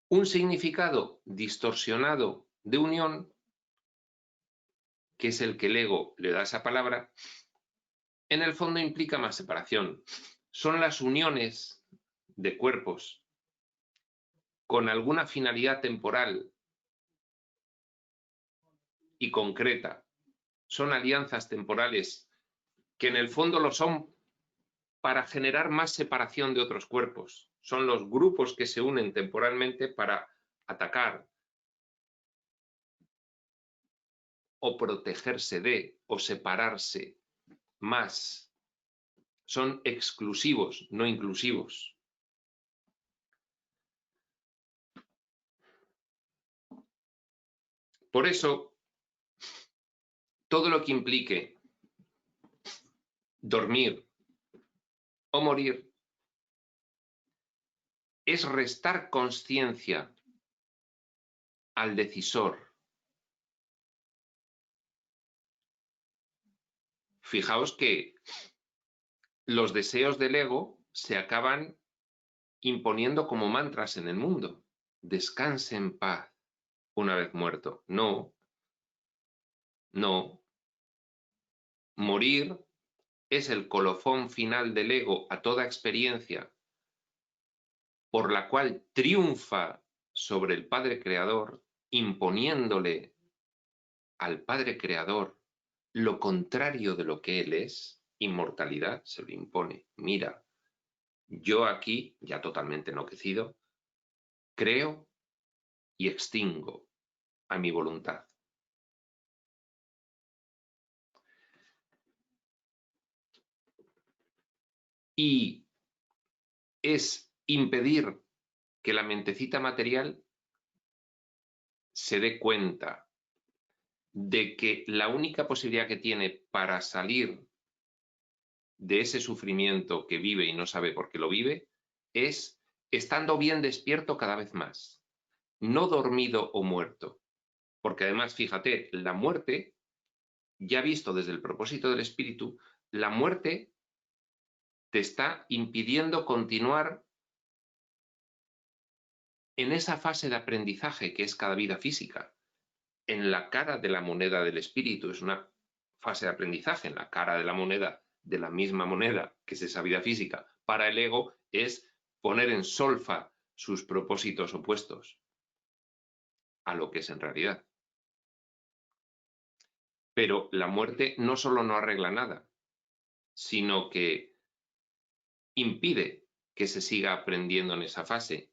Un significado distorsionado de unión, que es el que el ego le da a esa palabra, en el fondo implica más separación. Son las uniones de cuerpos con alguna finalidad temporal y concreta. Son alianzas temporales que en el fondo lo son para generar más separación de otros cuerpos. Son los grupos que se unen temporalmente para atacar o protegerse de o separarse más. Son exclusivos, no inclusivos. Por eso, todo lo que implique dormir o morir es restar consciencia al decisor. Fijaos que los deseos del ego se acaban imponiendo como mantras en el mundo. Descanse en paz. una vez muerto. No, no. Morir es el colofón final del ego a toda experiencia por la cual triunfa sobre el Padre Creador, imponiéndole al Padre Creador lo contrario de lo que Él es, inmortalidad, se lo impone. Mira, yo aquí, ya totalmente enloquecido, creo y extingo a mi voluntad. Y es impedir que la mentecita material se dé cuenta de que la única posibilidad que tiene para salir de ese sufrimiento que vive y no sabe por qué lo vive es estando bien despierto cada vez más, no dormido o muerto. Porque además, fíjate, la muerte, ya visto desde el propósito del espíritu, la muerte te está impidiendo continuar en esa fase de aprendizaje que es cada vida física. En la cara de la moneda del espíritu es una fase de aprendizaje, en la cara de la moneda, de la misma moneda que es esa vida física, para el ego es poner en solfa sus propósitos opuestos a lo que es en realidad. Pero la muerte no solo no arregla nada, sino que impide que se siga aprendiendo en esa fase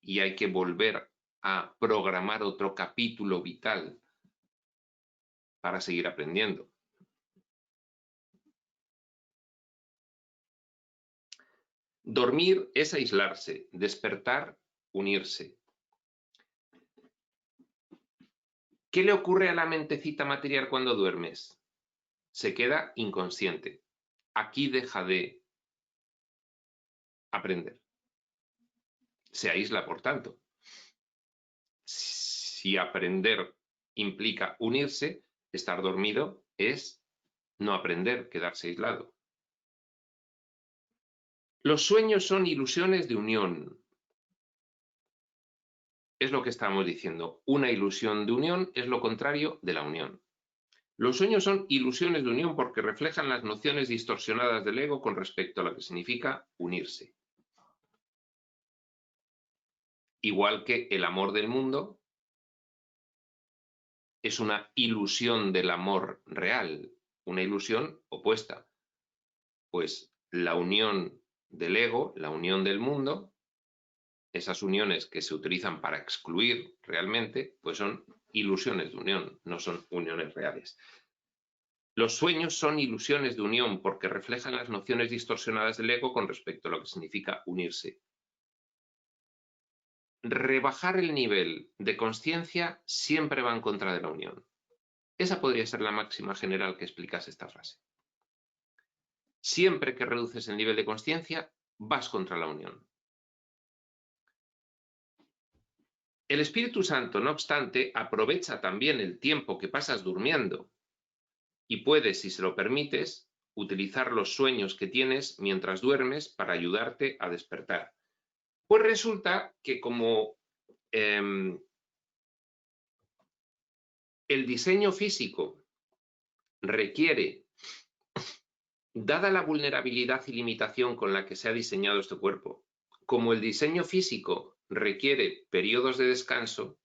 y hay que volver a programar otro capítulo vital para seguir aprendiendo. Dormir es aislarse, despertar, unirse. ¿Qué le ocurre a la mentecita material cuando duermes? Se queda inconsciente. Aquí deja de aprender. Se aísla, por tanto. Si aprender implica unirse, estar dormido es no aprender, quedarse aislado. Los sueños son ilusiones de unión. Es lo que estamos diciendo. Una ilusión de unión es lo contrario de la unión. Los sueños son ilusiones de unión porque reflejan las nociones distorsionadas del ego con respecto a lo que significa unirse. Igual que el amor del mundo es una ilusión del amor real, una ilusión opuesta. Pues la unión del ego, la unión del mundo, esas uniones que se utilizan para excluir realmente, pues son ilusiones de unión, no son uniones reales. Los sueños son ilusiones de unión porque reflejan las nociones distorsionadas del ego con respecto a lo que significa unirse. Rebajar el nivel de consciencia siempre va en contra de la unión. Esa podría ser la máxima general que explicase esta frase. Siempre que reduces el nivel de consciencia, vas contra la unión. El Espíritu Santo, no obstante, aprovecha también el tiempo que pasas durmiendo y puedes, si se lo permites, utilizar los sueños que tienes mientras duermes para ayudarte a despertar. Pues resulta que como el diseño físico requiere, dada la vulnerabilidad y limitación con la que se ha diseñado este cuerpo, como el diseño físico requiere periodos de descanso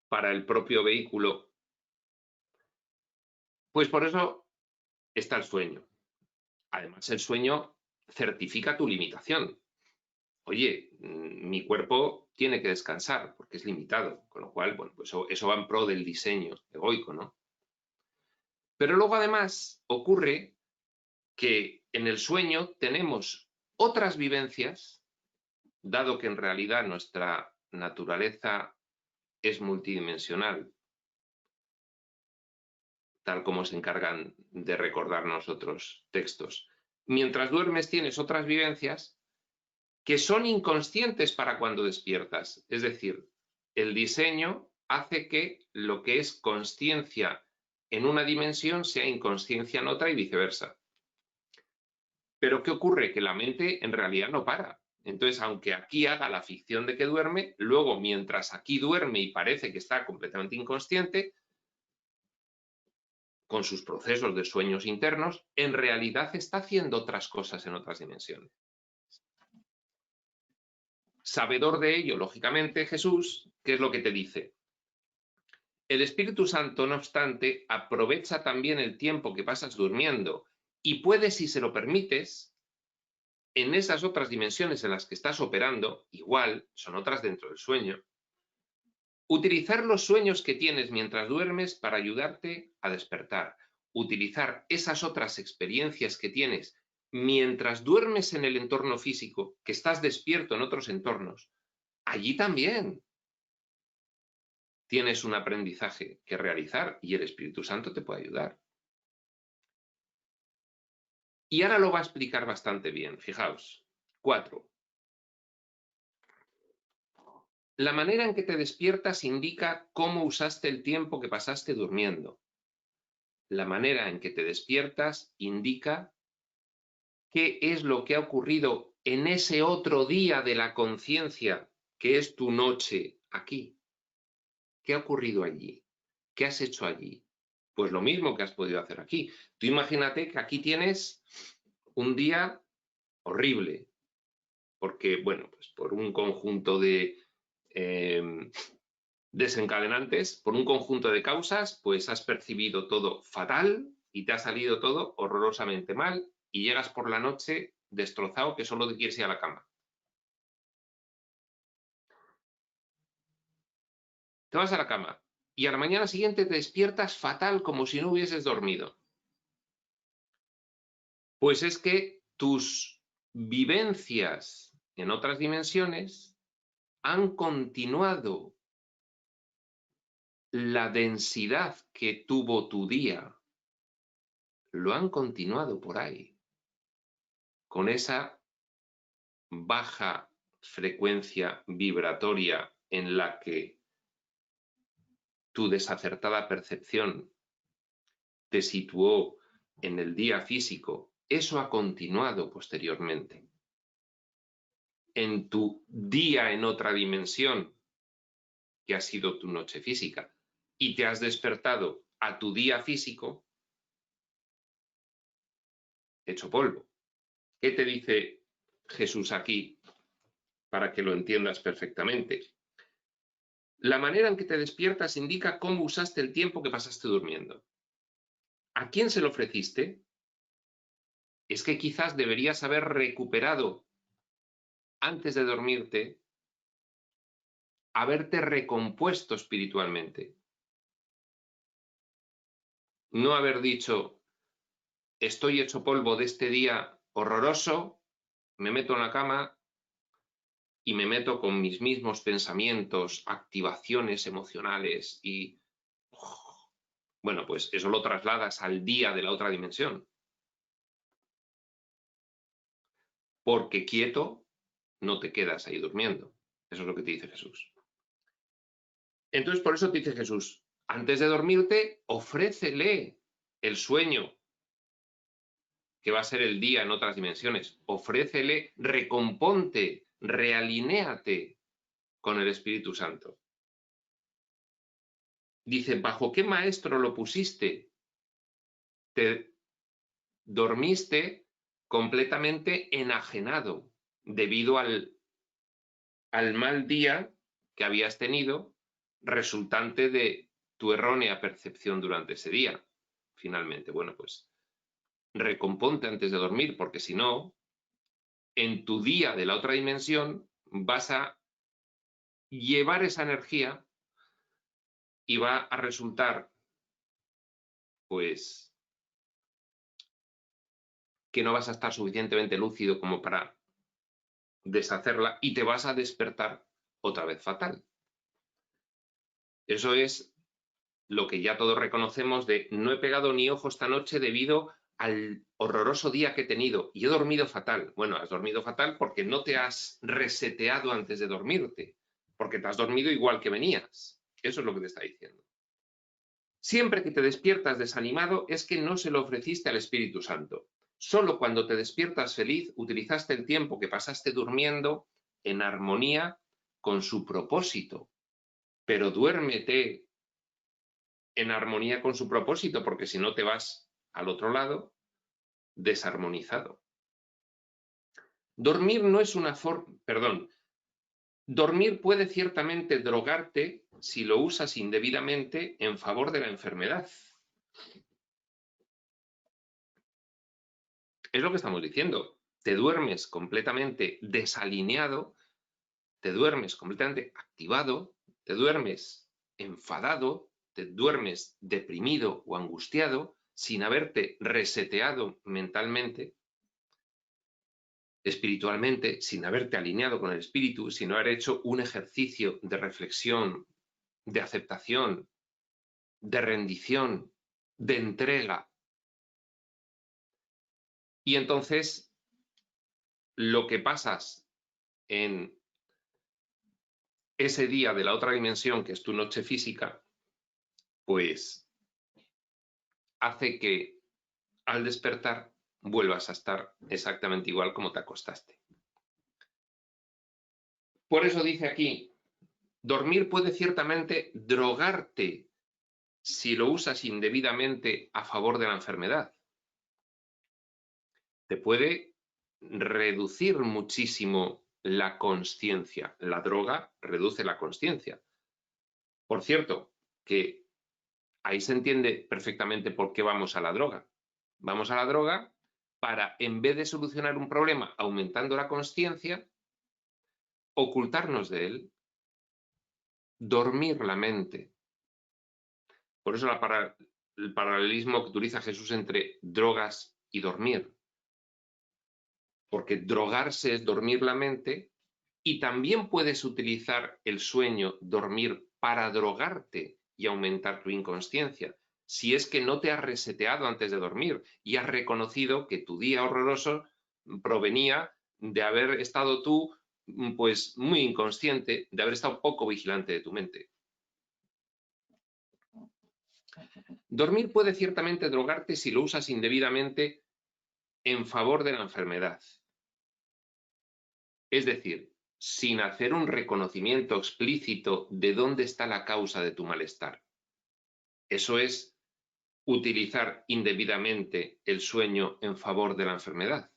para el propio vehículo, pues por eso está el sueño. Además, el sueño certifica tu limitación. Oye, mi cuerpo tiene que descansar porque es limitado, con lo cual, bueno, pues eso va en pro del diseño egoico, ¿no? Pero luego además ocurre que en el sueño tenemos otras vivencias, dado que en realidad nuestra naturaleza es multidimensional, tal como se encargan de recordarnos otros textos. Mientras duermes tienes otras vivencias que son inconscientes para cuando despiertas. Es decir, el diseño hace que lo que es consciencia en una dimensión sea inconsciencia en otra y viceversa. Pero ¿qué ocurre? Que la mente en realidad no para. Entonces, aunque aquí haga la ficción de que duerme, luego mientras aquí duerme y parece que está completamente inconsciente, con sus procesos de sueños internos, en realidad está haciendo otras cosas en otras dimensiones. Sabedor de ello, lógicamente, Jesús, ¿qué es lo que te dice? El Espíritu Santo, no obstante, aprovecha también el tiempo que pasas durmiendo y puede, si se lo permites, en esas otras dimensiones en las que estás operando, igual, son otras dentro del sueño, utilizar los sueños que tienes mientras duermes para ayudarte a despertar. Utilizar esas otras experiencias que tienes mientras duermes en el entorno físico, que estás despierto en otros entornos, allí también tienes un aprendizaje que realizar y el Espíritu Santo te puede ayudar. Y ahora lo va a explicar bastante bien, fijaos. 4. La manera en que te despiertas indica cómo usaste el tiempo que pasaste durmiendo. La manera en que te despiertas indica qué es lo que ha ocurrido en ese otro día de la conciencia, que es tu noche aquí. ¿Qué ha ocurrido allí? ¿Qué has hecho allí? Pues lo mismo que has podido hacer aquí. Tú imagínate que aquí tienes un día horrible, porque, bueno, pues por un conjunto de desencadenantes, por un conjunto de causas, pues has percibido todo fatal y te ha salido todo horrorosamente mal y llegas por la noche destrozado que solo te quieres ir a la cama. Te vas a la cama y a la mañana siguiente te despiertas fatal como si no hubieses dormido. Pues es que tus vivencias en otras dimensiones han continuado la densidad que tuvo tu día, lo han continuado por ahí, con esa baja frecuencia vibratoria en la que tu desacertada percepción te situó en el día físico, eso ha continuado posteriormente. En tu día en otra dimensión, que ha sido tu noche física, y te has despertado a tu día físico, hecho polvo. ¿Qué te dice Jesús aquí para que lo entiendas perfectamente? La manera en que te despiertas indica cómo usaste el tiempo que pasaste durmiendo. ¿A quién se lo ofreciste? Es que quizás deberías haber recuperado antes de dormirte, haberte recompuesto espiritualmente. No haber dicho, estoy hecho polvo de este día horroroso, me meto en la cama y me meto con mis mismos pensamientos, activaciones emocionales y, bueno, pues eso lo trasladas al día de la otra dimensión. Porque quieto no te quedas ahí durmiendo. Eso es lo que te dice Jesús. Entonces, por eso te dice Jesús, antes de dormirte, ofrécele el sueño, que va a ser el día en otras dimensiones. Ofrécele, recomponte, realinéate con el Espíritu Santo. Dice, ¿bajo qué maestro lo pusiste? Te dormiste completamente enajenado debido al mal día que habías tenido resultante de tu errónea percepción durante ese día. Finalmente, bueno, pues recomponte antes de dormir, porque si no, en tu día de la otra dimensión vas a llevar esa energía y va a resultar, pues, que no vas a estar suficientemente lúcido como para deshacerla y te vas a despertar otra vez fatal. Eso es lo que ya todos reconocemos de no he pegado ni ojo esta noche debido al horroroso día que he tenido y he dormido fatal. Bueno, has dormido fatal porque no te has reseteado antes de dormirte, porque te has dormido igual que venías. Eso es lo que te está diciendo. Siempre que te despiertas desanimado es que no se lo ofreciste al Espíritu Santo. Solo cuando te despiertas feliz utilizaste el tiempo que pasaste durmiendo en armonía con su propósito. Pero duérmete en armonía con su propósito, porque si no te vas al otro lado desarmonizado. Dormir no es una forma, perdón, dormir puede ciertamente drogarte si lo usas indebidamente en favor de la enfermedad. Es lo que estamos diciendo. Te duermes completamente desalineado, te duermes completamente activado, te duermes enfadado, te duermes deprimido o angustiado sin haberte reseteado mentalmente, espiritualmente, sin haberte alineado con el espíritu, sin haber hecho un ejercicio de reflexión, de aceptación, de rendición, de entrega. Y entonces lo que pasas en ese día de la otra dimensión, que es tu noche física, pues hace que al despertar vuelvas a estar exactamente igual como te acostaste. Por eso dice aquí, dormir puede ciertamente drogarte si lo usas indebidamente a favor de la enfermedad. Te puede reducir muchísimo la consciencia. La droga reduce la consciencia. Por cierto, que ahí se entiende perfectamente por qué vamos a la droga. Vamos a la droga para, en vez de solucionar un problema aumentando la consciencia, ocultarnos de él, dormir la mente. Por eso el paralelismo que utiliza Jesús entre drogas y dormir. Porque drogarse es dormir la mente y también puedes utilizar el sueño, dormir, para drogarte y aumentar tu inconsciencia. Si es que no te has reseteado antes de dormir y has reconocido que tu día horroroso provenía de haber estado tú pues muy inconsciente, de haber estado poco vigilante de tu mente. Dormir puede ciertamente drogarte si lo usas indebidamente en favor de la enfermedad. Es decir, sin hacer un reconocimiento explícito de dónde está la causa de tu malestar. Eso es utilizar indebidamente el sueño en favor de la enfermedad.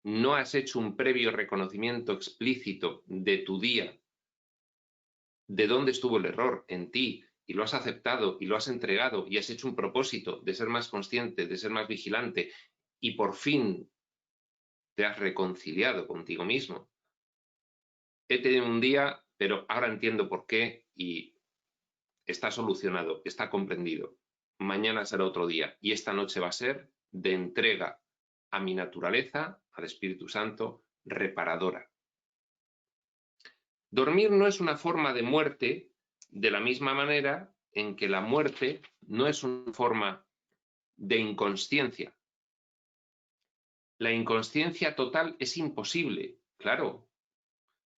No has hecho un previo reconocimiento explícito de tu día, de dónde estuvo el error en ti, y lo has aceptado y lo has entregado y has hecho un propósito de ser más consciente, de ser más vigilante, y por fin te has reconciliado contigo mismo. He tenido un día, pero ahora entiendo por qué y está solucionado, está comprendido. Mañana será otro día y esta noche va a ser de entrega a mi naturaleza, al Espíritu Santo, reparadora. Dormir no es una forma de muerte de la misma manera en que la muerte no es una forma de inconsciencia. La inconsciencia total es imposible, claro.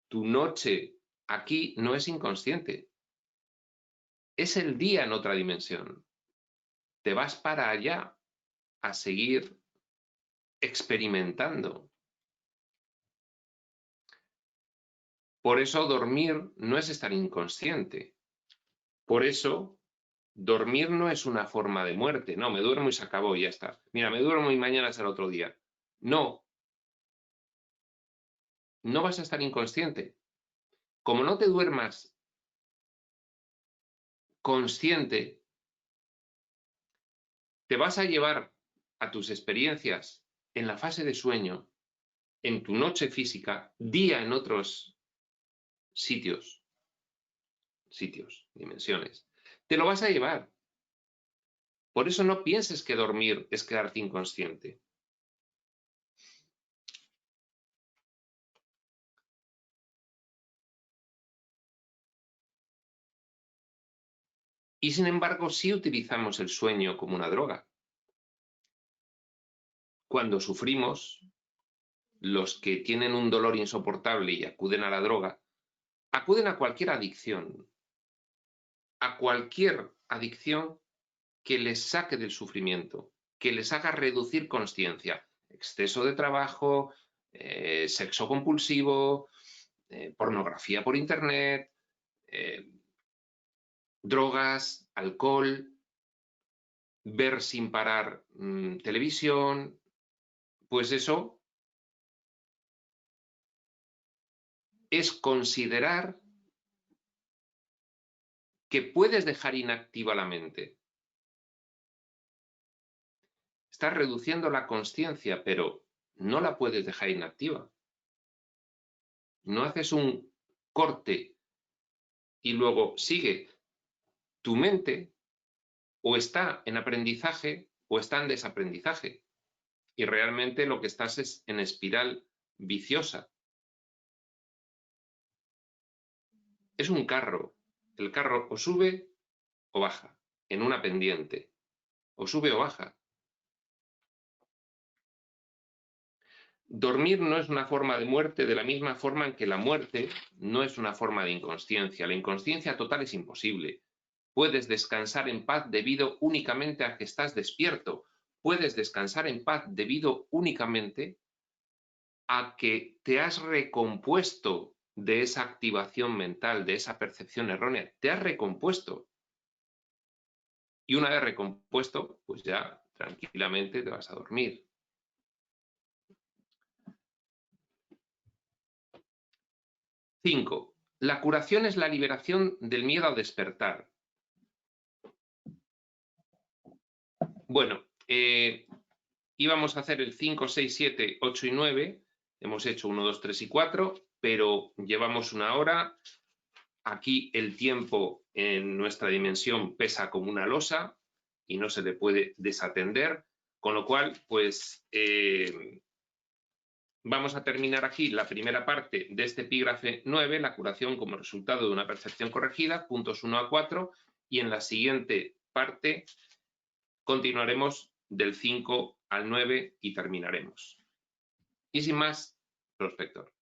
Tu noche aquí no es inconsciente. Es el día en otra dimensión. Te vas para allá a seguir experimentando. Por eso dormir no es estar inconsciente. Por eso dormir no es una forma de muerte. No, me duermo y se acabó y ya está. Mira, me duermo y mañana será otro día. No. No vas a estar inconsciente. Como no te duermas consciente, te vas a llevar a tus experiencias en la fase de sueño, en tu noche física, día en otros sitios, dimensiones. Te lo vas a llevar. Por eso no pienses que dormir es quedarte inconsciente. Y sin embargo, sí utilizamos el sueño como una droga. Cuando sufrimos, los que tienen un dolor insoportable y acuden a la droga, acuden a cualquier adicción que les saque del sufrimiento, que les haga reducir consciencia. Exceso de trabajo, sexo compulsivo, pornografía por internet, drogas, alcohol, ver sin parar televisión, pues eso es considerar que puedes dejar inactiva la mente. Estás reduciendo la consciencia, pero no la puedes dejar inactiva. No haces un corte y luego sigue. Tu mente o está en aprendizaje o está en desaprendizaje. Y realmente lo que estás es en espiral viciosa. Es un carro. El carro o sube o baja en una pendiente. O sube o baja. Dormir no es una forma de muerte de la misma forma en que la muerte no es una forma de inconsciencia. La inconsciencia total es imposible. Puedes descansar en paz debido únicamente a que estás despierto. Puedes descansar en paz debido únicamente a que te has recompuesto de esa activación mental, de esa percepción errónea. Te has recompuesto. Y una vez recompuesto, pues ya tranquilamente te vas a dormir. 5. La curación es la liberación del miedo a despertar. Bueno, íbamos a hacer el 5, 6, 7, 8 y 9. Hemos hecho 1, 2, 3 y 4, pero llevamos una hora. Aquí el tiempo en nuestra dimensión pesa como una losa y no se le puede desatender, con lo cual, pues, vamos a terminar aquí la primera parte de este epígrafe 9, la curación como resultado de una percepción corregida, puntos 1 a 4, y en la siguiente parte continuaremos del 5 al 9 y terminaremos. Y sin más, prospector.